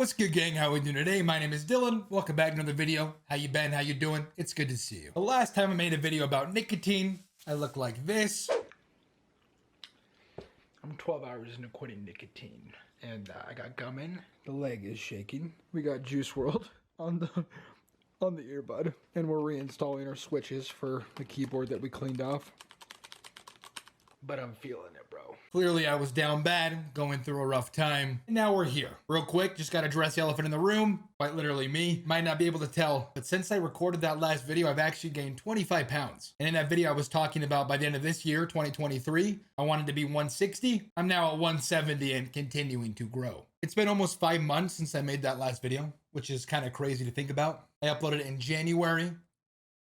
What's good, gang? How we doing today? My name is Dylan. Welcome back to another video. How you been? How you doing? It's good to see you. The last time I made a video about nicotine, I looked like this. I'm 12 hours into quitting nicotine, and I got gum in. The leg is shaking. We got Juice World on the earbud, and we're reinstalling our switches for the keyboard that we cleaned off. But I'm feeling it, bro. Clearly I was down bad, going through a rough time, and now we're here. Real quick, just gotta address the elephant in the room, quite literally me. Might not be able to tell, but since I recorded that last video, I've actually gained 25 pounds. And in that video I was talking about by the end of this year, 2023, I wanted to be 160. I'm now at 170 and continuing to grow. It's been almost 5 months since I made that last video, which is kind of crazy to think about. I uploaded it in January.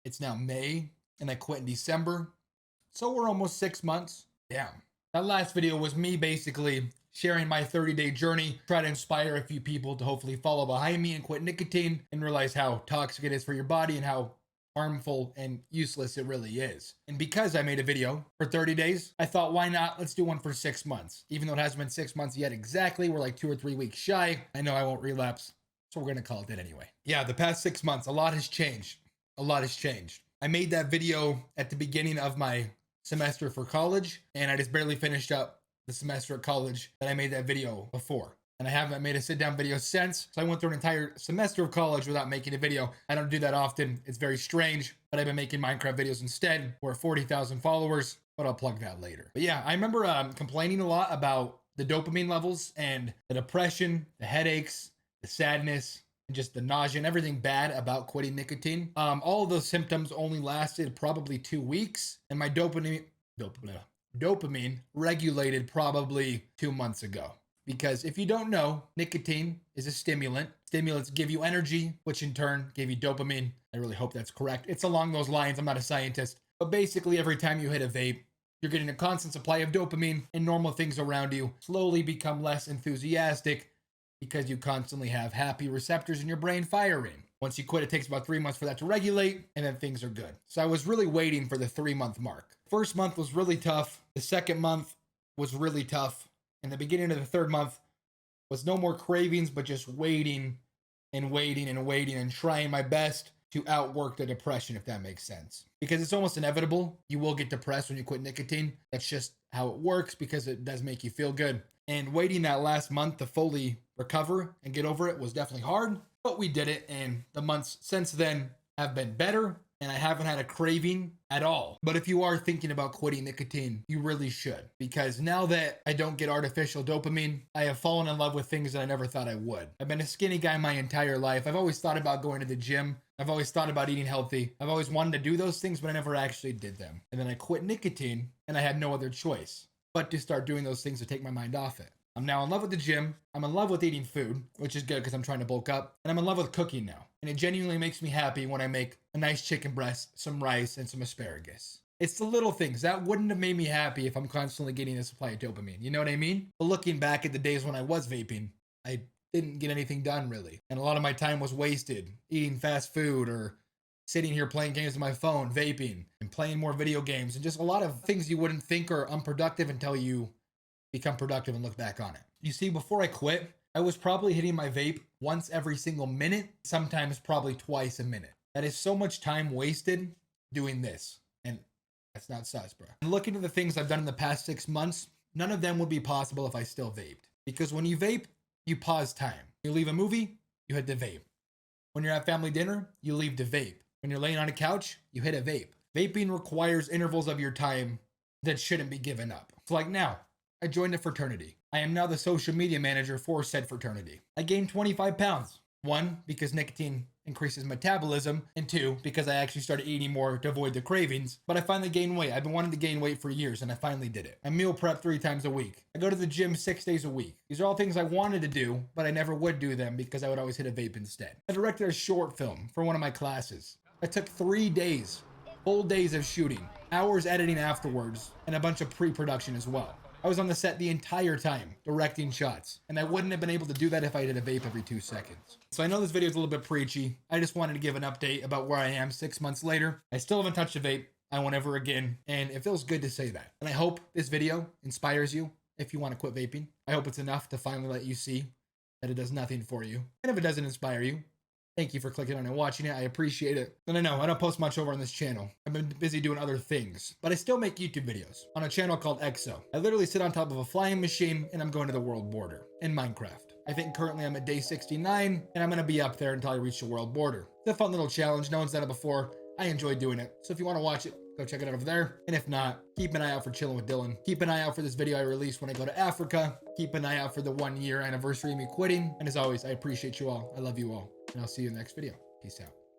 It's now May, and I quit in December. So we're almost 6 months. Damn. That last video was me basically sharing my 30-day journey, try to inspire a few people to hopefully follow behind me and quit nicotine and realize how toxic it is for your body and how harmful and useless it really is. And because I made a video for 30 days, I thought, why not? Let's do one for 6 months. Even though it hasn't been 6 months yet exactly, we're like 2 or 3 weeks shy. I know I won't relapse, so we're gonna call it that anyway. Yeah, the past 6 months, a lot has changed. A lot has changed. I made that video at the beginning of my semester for college, and I just barely finished up the semester at college that I made that video before. And I haven't made a sit-down video since, so I went through an entire semester of college without making a video. I don't do that often. It's very strange, but I've been making Minecraft videos instead. We're at 40,000 followers, but I'll plug that later. But yeah, I remember complaining a lot about the dopamine levels and the depression, the headaches, the sadness, and just the nausea and everything bad about quitting nicotine. All of those symptoms only lasted probably 2 weeks, and my dopamine regulated probably 2 months ago. Because if you don't know, nicotine is a stimulant. Stimulants give you energy, which in turn give you dopamine. I really hope that's correct. It's along those lines. I'm not a scientist. But basically, every time you hit a vape, you're getting a constant supply of dopamine, and normal things around you slowly become less enthusiastic because you constantly have happy receptors in your brain firing. Once you quit, it takes about 3 months for that to regulate, and then things are good. So I was really waiting for the 3-month mark. First month was really tough. The second month was really tough. And the beginning of the third month was no more cravings, but just waiting and waiting and waiting and trying my best to outwork the depression, if that makes sense. Because it's almost inevitable. You will get depressed when you quit nicotine. That's just how it works because it does make you feel good. And waiting that last month to fully recover and get over it was definitely hard, but we did it. And the months since then have been better, and I haven't had a craving at all. But if you are thinking about quitting nicotine, you really should, because now that I don't get artificial dopamine, I have fallen in love with things that I never thought I would. I've been a skinny guy my entire life. I've always thought about going to the gym. I've always thought about eating healthy. I've always wanted to do those things, but I never actually did them. And then I quit nicotine, and I had no other choice but to start doing those things to take my mind off it. I'm now in love with the gym. I'm in love with eating food, which is good because I'm trying to bulk up. And I'm in love with cooking now. And it genuinely makes me happy when I make a nice chicken breast, some rice, and some asparagus. It's the little things that wouldn't have made me happy if I'm constantly getting a supply of dopamine. You know what I mean? But looking back at the days when I was vaping, I didn't get anything done really. And a lot of my time was wasted eating fast food or sitting here playing games on my phone, vaping, and playing more video games, and just a lot of things you wouldn't think are unproductive until you become productive and look back on it. You see, before I quit, I was probably hitting my vape once every single minute, sometimes probably twice a minute. That is so much time wasted doing this. And that's not sus, bro. And looking at the things I've done in the past 6 months, none of them would be possible if I still vaped. Because when you vape, you pause time. You leave a movie, you hit the vape. When you're at family dinner, you leave the vape. When you're laying on a couch, you hit a vape. Vaping requires intervals of your time that shouldn't be given up. So like now, I joined a fraternity. I am now the social media manager for said fraternity. I gained 25 pounds. 1, because nicotine increases metabolism, and 2, because I actually started eating more to avoid the cravings. But I finally gained weight. I've been wanting to gain weight for years, and I finally did it. I meal prep 3 times a week. I go to the gym 6 days a week. These are all things I wanted to do, but I never would do them because I would always hit a vape instead. I directed a short film for one of my classes. I took 3 days, full days of shooting, hours editing afterwards, and a bunch of pre-production as well. I was on the set the entire time, directing shots, and I wouldn't have been able to do that if I did a vape every 2 seconds. So I know this video is a little bit preachy. I just wanted to give an update about where I am 6 months later. I still haven't touched a vape. I won't ever again, and it feels good to say that. And I hope this video inspires you if you want to quit vaping. I hope it's enough to finally let you see that it does nothing for you. And if it doesn't inspire you, thank you for clicking on and watching it. I appreciate it. And I know I don't post much over on this channel. I've been busy doing other things, but I still make YouTube videos on a channel called EXO. I literally sit on top of a flying machine and I'm going to the world border in Minecraft. I think currently I'm at day 69 and I'm going to be up there until I reach the world border. It's a fun little challenge. No one's done it before. I enjoy doing it. So if you want to watch it, go check it out over there. And if not, keep an eye out for Chillin with Dylan. Keep an eye out for this video I release when I go to Africa. Keep an eye out for the 1-year anniversary of me quitting. And as always, I appreciate you all. I love you all. And I'll see you in the next video. Peace out.